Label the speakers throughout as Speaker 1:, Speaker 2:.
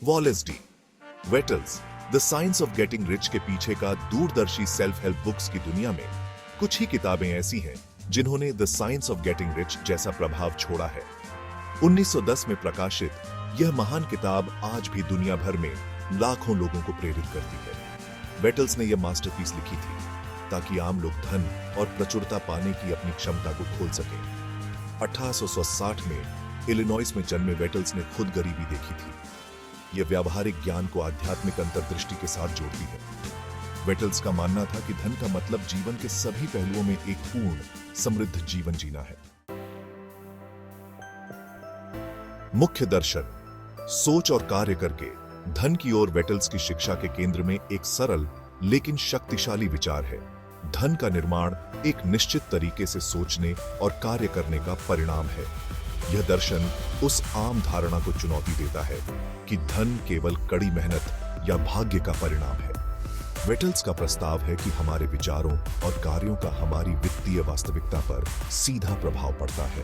Speaker 1: Wallace D Wattles the science of getting rich के पीछे का दूरदर्शी सेल्फ हेल्प बुक्स की दुनिया में कुछ ही किताबें ऐसी हैं जिन्होंने the science of getting rich जैसा प्रभाव छोड़ा है। 1910 में प्रकाशित यह महान किताब आज भी दुनिया भर में लाखों लोगों को प्रेरित करती है। वेटल्स ने यह मास्टरपीस लिखी थी ताकि आम लोग धन और प्रचुरता पाने की अपनी क्षमता को खोल सकें। 1860 में इलिनॉइस में जन्मे वेटल्स ने खुद गरीबी देखी थी। यह व्यावहारिक ज्ञान को आध्यात्मिक अंतर्दृष्टि के साथ जोड़ती है। वेटल्स का मानना था कि धन का मतलब जीवन के सभी पहलुओं में एक पूर्ण समृद्ध जीवन जीना है। मुख्य दर्शन सोच और कार्य करके धन की ओर वेटल्स की शिक्षा के केंद्र में एक सरल लेकिन शक्तिशाली विचार है। धन का निर्माण एक निश्चित तरीके से सोचने और कार्य करने का परिणाम है। यह दर्शन उस आम धारणा को चुनौती देता है कि धन केवल कड़ी मेहनत या भाग्य का परिणाम है। वेटल्स का प्रस्ताव है कि हमारे विचारों और कार्यों का हमारी वित्तीय वास्तविकता पर सीधा प्रभाव पड़ता है।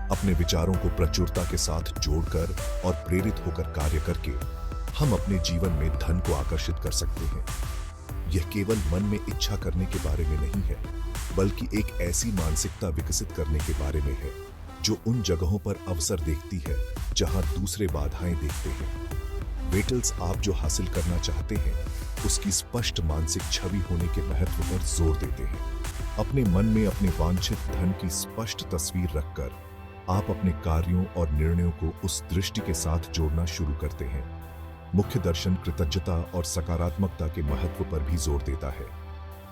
Speaker 1: अपने विचारों को प्रचुरता के साथ जोड़कर और प्रेरित होकर कार्य करके हम अपने जीवन में धन को आकर्षित कर सकते हैं। यह केवल मन में इच्छा करने के बारे में नहीं है, बल्कि एक ऐसी मानसिकता विकसित करने के बारे में है जो उन जगहों पर अवसर देखती है जहां दूसरे बाधाएं देखते हैं। वेटल्स आप जो हासिल करना चाहते हैं उसकी स्पष्ट मानसिक छवि होने के महत्व पर जोर देते हैं। अपने मन में अपने वांछित धन की स्पष्ट तस्वीर रखकर आप अपने कार्यों और निर्णयों को उस दृष्टि के साथ जोड़ना शुरू करते हैं। मुख्य दर्शन कृतज्ञता और सकारात्मकता के महत्व पर भी जोर देता है।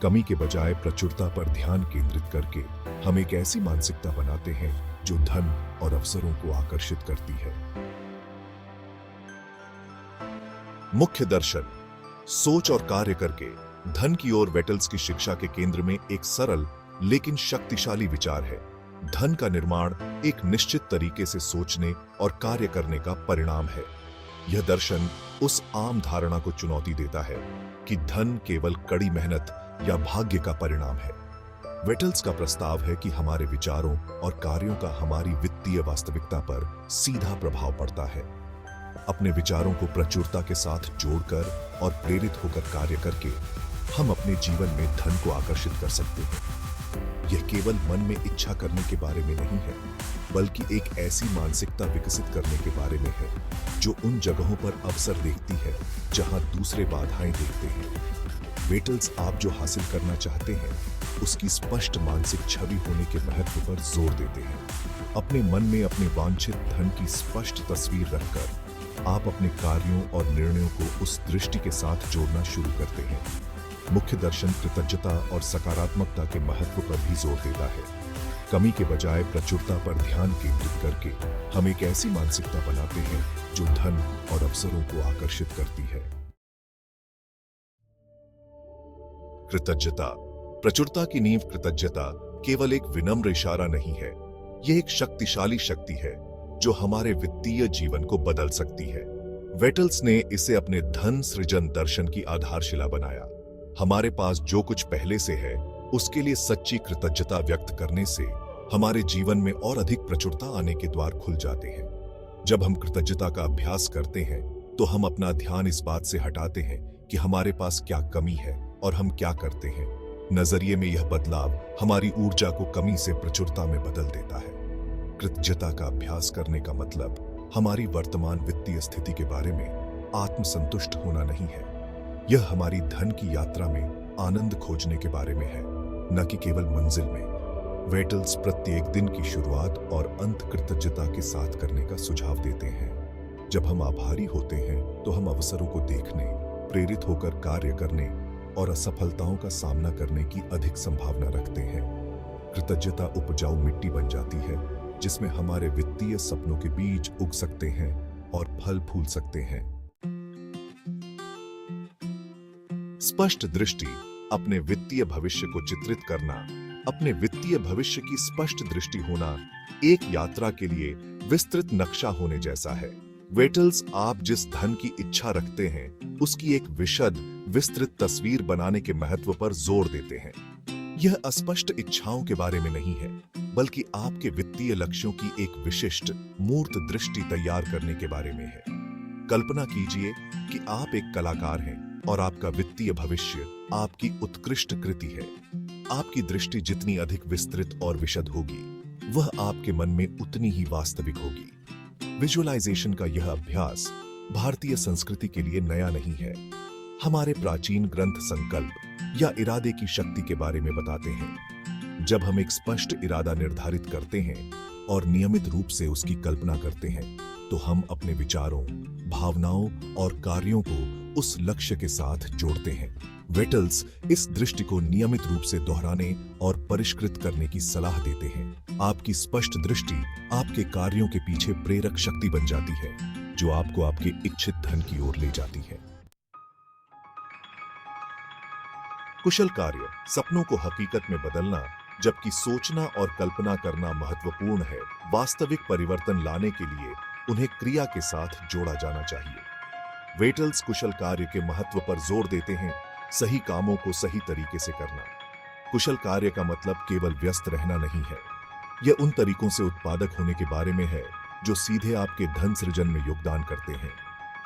Speaker 1: कमी के बजाय प्रचुरता पर ध्यान केंद्रित करके हम एक ऐसी मानसिकता बनाते हैं जो धन और अवसरों को आकर्षित करती है। मुख्य दर्शन सोच और कार्य करके धन की ओर वेटल्स की शिक्षा के केंद्र में एक सरल लेकिन शक्तिशाली विचार है। धन का निर्माण एक निश्चित तरीके से सोचने और कार्य करने का परिणाम है। यह दर्शन उस आम धारणा को चुनौती देता है कि धन केवल कड़ी मेहनत या भाग्य का परिणाम है। वेटल्स का प्रस्ताव है कि हमारे विचारों और कार्यों का हमारी वित्तीय वास्तविकता पर सीधा प्रभाव पड़ता है। अपने विचारों को प्रचुरता के साथ जोड़कर और प्रेरित होकर कार्य करके हम अपने जीवन में धन को आकर्षित कर सकते हैं। यह केवल मन में इच्छा करने के बारे में नहीं है, बल्कि एक ऐसी मानसिकता विकसित करने के बारे में है जो उन जगहों पर अवसर देखती है जहां दूसरे बाधाएं देखते हैं। वेटल्स आप जो हासिल करना चाहते हैं उसकी स्पष्ट मानसिक छवि होने के महत्व पर जोर देते हैं। अपने मन में अपने वांछित धन की स्पष्ट तस्वीर रखकर आप अपने कार्यों और निर्णयों को उस दृष्टि के साथ जोड़ना शुरू करते हैं। मुख्य दर्शन कृतज्ञता और सकारात्मकता के महत्व पर भी जोर देता है। कमी के बजाय प्रचुरता पर ध्यान केंद्रित करके हम एक ऐसी मानसिकता बनाते हैं जो धन और अवसरों को आकर्षित करती है। कृतज्ञता प्रचुरता की नींव कृतज्ञता केवल एक विनम्र इशारा नहीं है, यह एक शक्तिशाली शक्ति है जो हमारे वित्तीय जीवन को बदल सकती है। वेटल्स ने इसे अपने धन सृजन दर्शन की आधारशिला बनाया। हमारे पास जो कुछ पहले से है उसके लिए सच्ची कृतज्ञता व्यक्त करने से हमारे जीवन में और अधिक प्रचुरता आने के द्वार खुल जाते हैं। जब हम कृतज्ञता का अभ्यास करते हैं तो हम अपना ध्यान इस बात से हटाते हैं कि हमारे पास क्या कमी है और हम क्या करते हैं। नजरिए में यह बदलाव हमारी ऊर्जा को कमी से प्रचुरता में बदल देता है। कृतज्ञता का अभ्यास करने का मतलब हमारी वर्तमान वित्तीय स्थिति के बारे में आत्मसंतुष्ट होना नहीं है। यह हमारी धन की यात्रा में आनंद खोजने के बारे में है, न कि केवल मंजिल में। वेटल्स प्रत्येक दिन की शुरुआत और अंत कृतज्ञता के साथ करने का सुझाव देते हैं। जब हम आभारी होते हैं तो हम अवसरों को देखने, प्रेरित होकर कार्य करने और असफलताओं का सामना करने की अधिक संभावना रखते हैं। कृतज्ञता उपजाऊ मिट्टी बन जाती है जिसमें हमारे वित्तीय सपनों के बीज उग सकते हैं और फल फूल सकते हैं। स्पष्ट दृष्टि अपने वित्तीय भविष्य को चित्रित करना, अपने वित्तीय भविष्य की स्पष्ट दृष्टि होना एक यात्रा के लिए विस्तृत नक्शा होने जैसा है। वेटल्स आप जिस धन की इच्छा रखते हैं उसकी एक विशद विस्तृत तस्वीर बनाने के महत्व पर जोर देते हैं। यह अस्पष्ट इच्छाओं के बारे में नहीं है, बल्कि आपके वित्तीय लक्ष्यों की एक विशिष्ट मूर्त दृष्टि तैयार करने के बारे में है। कल्पना कीजिए कि आप एक कलाकार हैं और आपका वित्तीय भविष्य आपकी उत्कृष्ट कृति है। आपकी दृष्टि जितनी अधिक विस्तृत और विशद होगी, वह आपके मन में उतनी ही वास्तविक होगी। विजुअलाइजेशन का यह अभ्यास भारतीय संस्कृति के लिए नया नहीं है। हमारे प्राचीन ग्रंथ संकल्प या इरादे की शक्ति के बारे में बताते हैं। जब हम एक स्पष्ट इरादा निर्धारित करते हैं और नियमित रूप से उसकी कल्पना करते हैं, तो हम अपने विचारों, भावनाओं और कार्यों को उस लक्ष्य के साथ जोड़ते हैं। वेटल्स इस दृष्टि को नियमित रूप से दोहराने और परिष्कृत करने की सलाह देते हैं। आपकी स्पष्ट दृष्टि आपके कार्यों के पीछे प्रेरक शक्ति बन जाती है, जो आपको आपके इच्छित धन की ओर ले जाती है। कुशल कार्य सपनों को हकीकत में बदलना, जबकि सोचना और कल्पना करना महत्वपूर्ण है। वास्तविक परिवर्तन लाने के लिए उन्हें क्रिया के साथ जोड़ा जाना चाहिए। वेटल्स कुशल कार्य के महत्व पर जोर देते हैं। सही कामों को सही तरीके से करना। कुशल कार्य का मतलब केवल व्यस्त रहना नहीं है। यह उन तरीकों से उत्पादक होने के बारे में है जो सीधे आपके धन सृजन में योगदान करते हैं।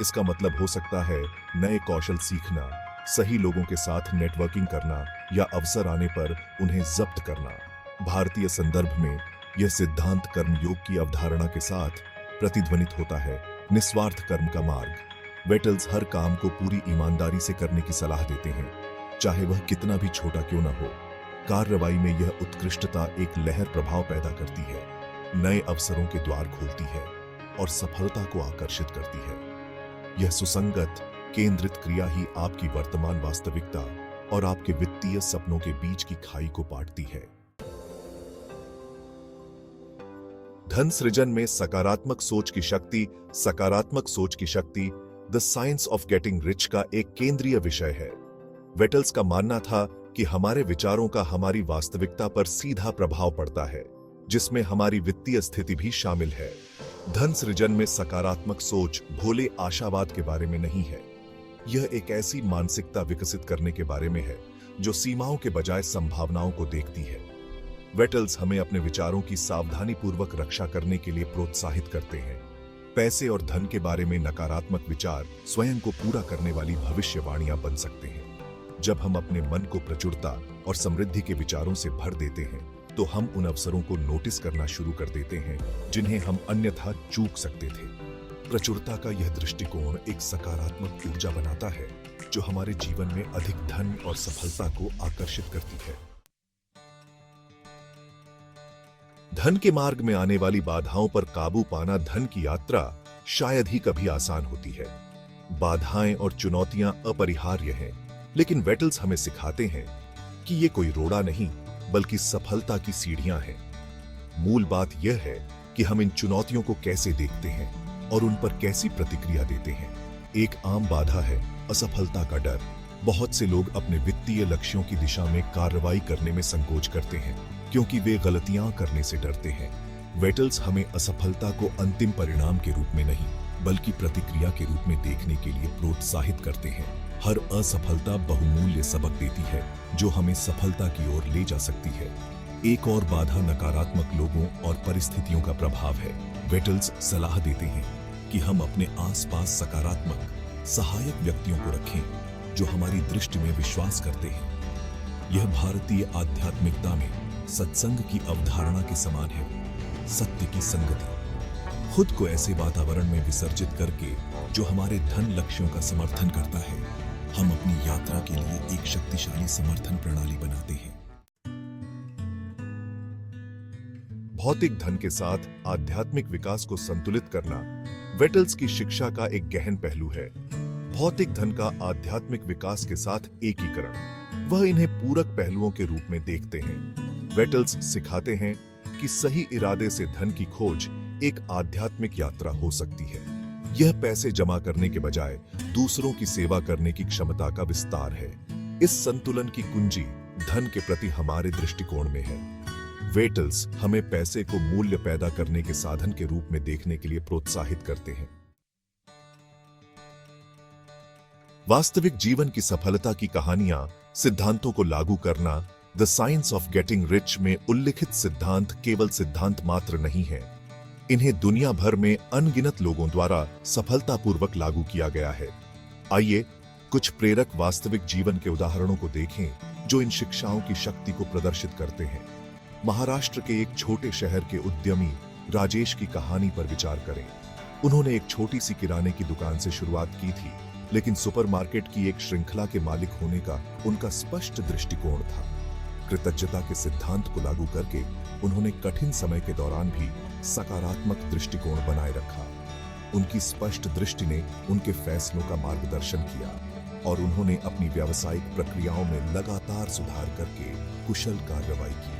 Speaker 1: इसका मतलब हो सकता है नए कौशल सीखना, सही लोगों के साथ नेटवर्किंग करना या अवसर आने पर उन्हें जब्त करना। भारतीय संदर्भ में यह सिद्धांत कर्मयोग की अवधारणा के साथ प्रतिध्वनित होता है। निस्वार्थ कर्म का मार्ग। वेटल्स हर काम को पूरी ईमानदारी से करने की सलाह देते हैं, चाहे वह कितना भी छोटा क्यों न हो। कार्रवाई में यह उत्कृष्टता एक लहर प्रभाव पैदा करती है, नए अवसरों के द्वार खोलती है और सफलता को आकर्षित करती है। यह सुसंगत केंद्रित क्रिया ही आपकी वर्तमान वास्तविकता और आपके वित्तीय सपनों के बीच की खाई को पाटती है। धन सृजन में सकारात्मक सोच की शक्ति। सकारात्मक सोच की शक्ति the science of getting rich का एक केंद्रीय विषय है। वेटल्स का मानना था कि हमारे विचारों का हमारी वास्तविकता पर सीधा प्रभाव पड़ता है, जिसमें हमारी वित्तीय स्थिति भी शामिल है। धन सृजन में सकारात्मक सोच भोले आशावाद के बारे में नहीं है। यह एक ऐसी मानसिकता विकसित करने के बारे में है जो सीमाओं के बजाय संभावनाओं को देखती है। वेटल्स हमें अपने विचारों की सावधानीपूर्वक रक्षा करने के लिए प्रोत्साहित करते हैं। पैसे और धन के बारे में नकारात्मक विचार स्वयं को पूरा करने वाली भविष्यवाणियां बन सकते हैं। जब हम अपने मन को प्रचुरता और समृद्धि के विचारों से भर देते हैं, तो हम उन अवसरों को नोटिस करना शुरू कर देते हैं जिन्हें हम अन्यथा चूक सकते थे। प्रचुरता का यह दृष्टिकोण एक सकारात्मक ऊर्जा बनाता है, जो हमारे जीवन में अधिक धन और सफलता को आकर्षित करती है। धन के मार्ग में आने वाली बाधाओं पर काबू पाना। धन की यात्रा शायद ही कभी आसान होती है। बाधाएं और चुनौतियां अपरिहार्य हैं, लेकिन वेटल्स हमें सिखाते हैं कि ये कोई रोड़ा नहीं, बल्कि सफलता की सीढ़ियां हैं। मूल बात यह है कि हम इन चुनौतियों को कैसे देखते हैं और उन पर कैसी प्रतिक्रिया देते हैं। एक आम बाधा है असफलता का डर। बहुत से लोग अपने वित्तीय लक्ष्यों की दिशा में कार्रवाई करने में संकोच करते हैं, क्योंकि वे गलतियां करने से डरते हैं। वेटल्स हमें असफलता को अंतिम परिणाम के रूप में नहीं, बल्कि प्रतिक्रिया के रूप में देखने के लिए प्रोत्साहित करते हैं। हर असफलता बहुमूल्य सबक देती है, जो हमें सफलता की ओर ले जा सकती है। एक और बाधा नकारात्मक लोगों और परिस्थितियों का प्रभाव है। वेटल्स सलाह देते हैं कि हम अपने आसपास सकारात्मक, सहायक व्यक्तियों को रखें, जो हमारी दृष्टि में विश्वास करते हैं। यह भारतीय आध्यात्मिकता में सत्संग की अवधारणा के समान है। सत्य की संगति। खुद को ऐसे वातावरण में विसर्जित करके जो हमारे धन लक्ष्यों का समर्थन करता है, हम अपनी यात्रा के लिए एक शक्तिशाली समर्थन प्रणाली बनाते हैं। भौतिक धन के साथ आध्यात्मिक विकास को संतुलित करना वेटल्स की शिक्षा का एक गहन पहलू है। भौतिक धन का आध्यात्मिक विकास के साथ एकीकरण, वह इन्हें पूरक पहलुओं के रूप में देखते हैं। वेटल्स सिखाते हैं कि सही इरादे से धन की खोज एक आध्यात्मिक यात्रा हो सकती है। यह पैसे जमा करने के बजाय दूसरों की सेवा करने की क्षमता का विस्तार है। इस संतुलन की कुंजी धन के प्रति हमारे दृष्टिकोण में है। वेटल्स हमें पैसे को मूल्य पैदा करने के साधन के रूप में देखने के लिए प्रोत्साहित करते हैं। वास्तविक जीवन की सफलता की कहानियां, सिद्धांतों को लागू करना। The science of getting rich में उल्लिखित सिद्धांत केवल सिद्धांत मात्र नहीं है, इन्हें दुनिया भर में अनगिनत लोगों द्वारा सफलतापूर्वक लागू किया गया है। आइए कुछ प्रेरक वास्तविक जीवन के उदाहरणों को देखें जो इन शिक्षाओं की शक्ति को प्रदर्शित करते हैं। महाराष्ट्र के एक छोटे शहर के उद्यमी राजेश की कहानी पर विचार करें। उन्होंने एक छोटी सी किराने की दुकान से शुरुआत की थी, लेकिन सुपरमार्केट की एक श्रृंखला के मालिक होने का उनका स्पष्ट दृष्टिकोण था। कृतज्ञता के सिद्धांत को लागू करके उन्होंने कठिन समय के दौरान भी सकारात्मक दृष्टिकोण बनाए रखा। उनकी स्पष्ट दृष्टि ने उनके फैसलों का मार्गदर्शन किया और उन्होंने अपनी व्यावसायिक प्रक्रियाओं में लगातार सुधार करके कुशल कार्रवाई की।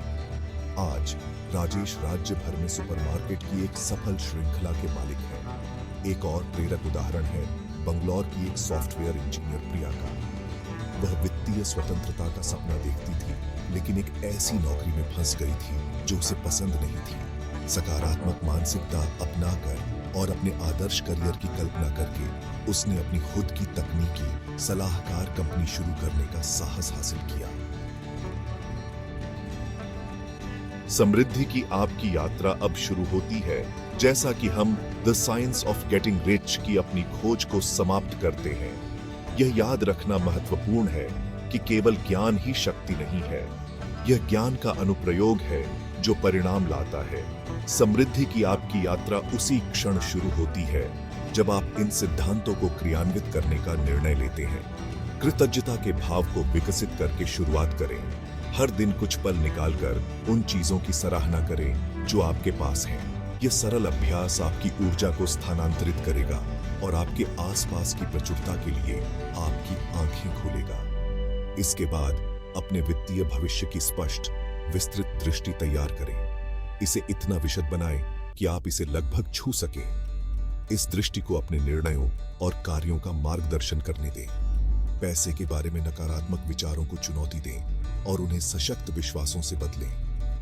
Speaker 1: आज राजेश राज्य भर में सुपरमार्केट की एक सफल श्रृंखला के मालिक हैं। एक और प्रेरक उदाहरण है बंगलौर की एक सॉफ्टवेयर इंजीनियर प्रिया का। वह वित्तीय स्वतंत्रता का सपना देखती थी, लेकिन एक ऐसी नौकरी में फंस गई थी जो उसे पसंद नहीं थी। सकारात्मक मानसिकता अपनाकर और अपने आदर्श करियर की कल्पना करके उसने अपनी खुद की तकनीकी सलाहकार कंपनी शुरू करने का साहस हासिल किया। समृद्धि की आपकी यात्रा अब शुरू होती है, जैसा कि हम the science of getting rich की अपनी खोज को समाप्त करते हैं। यह याद रखना महत्वपूर्ण है कि केवल ज्ञान ही शक्ति नहीं है, यह ज्ञान का अनुप्रयोग है जो परिणाम लाता है। समृद्धि की आपकी यात्रा उसी क्षण शुरू होती है जब आप इन सिद्धांतों को क्रियान्वित करने का निर्णय लेते हैं। कृतज्ञता के भाव को विकसित करके शुरुआत करें। हर दिन कुछ पल निकालकर उन चीजों की सराहना करें जो आपके पास हैं। यह सरल अभ्यास आपकी ऊर्जा को स्थानांतरित करेगा और आपके आसपास की प्रचुरता के लिए आपकी आंखें खोलेगा। इसके बाद अपने वित्तीय भविष्य की स्पष्ट, विस्तृत दृष्टि तैयार करें। इसे इतना विशद बनाएं कि आप इसे लगभग छू सकें। इस दृष्टि को अपने निर्णयों और कार्यों का मार्गदर्शन करने दें। पैसे के बारे में नकारात्मक विचारों को चुनौती दें और उन्हें सशक्त विश्वासों से बदलें।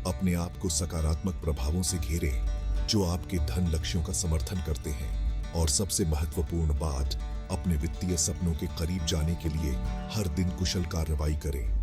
Speaker 1: अपने आप को सकारात्मक प्रभावों से घेरें जो आपके धन लक्ष्यों का समर्थन करते हैं। और सबसे महत्वपूर्ण बात, अपने वित्तीय सपनों के करीब जाने के लिए हर दिन कुशल कार्रवाई करें।